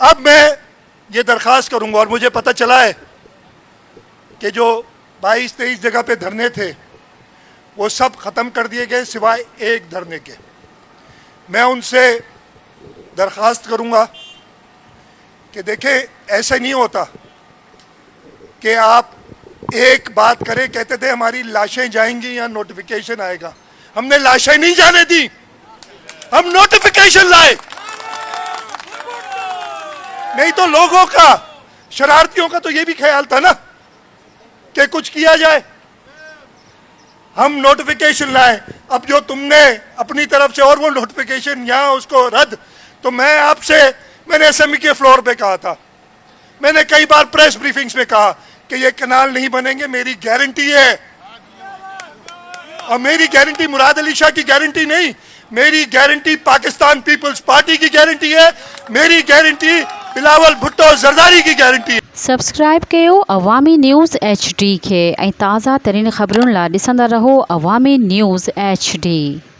अब मैं ये दरख्वास्त करूंगा, और मुझे पता चला है कि जो 22-23 जगह पे धरने थे वो सब ख़त्म कर दिए गए सिवाय एक धरने के। मैं उनसे दरख्वास्त करूंगा कि देखें, ऐसा नहीं होता कि आप एक बात करें, कहते थे हमारी लाशें जाएंगी या नोटिफिकेशन आएगा। हमने लाशें नहीं जाने दी, हम नोटिफिकेशन लाए। नहीं तो लोगों का, शरारतियों का तो ये भी ख्याल था ना कि कुछ किया जाए, हम नोटिफिकेशन लाए। अब जो तुमने अपनी तरफ से और वो नोटिफिकेशन यहाँ उसको रद्द, तो मैंने असेंबली के फ्लोर पे कहा था, मैंने कई बार प्रेस ब्रीफिंग्स में कहा कि ये कनाल नहीं बनेंगे, मेरी गारंटी है। और मेरी गारंटी मुराद अली शाह की गारंटी नहीं, मेरी गारंटी पाकिस्तान पीपल्स पार्टी की गारंटी है, मेरी गारंटी बिलावल भुट्टो जरदारी की गारंटी है। सब्सक्राइब कयो अवामी न्यूज़ HD खे ऐं ताज़ा तरीन ख़बरुनि लाइ ॾिसंदा रहो अवामी न्यूज़ HD।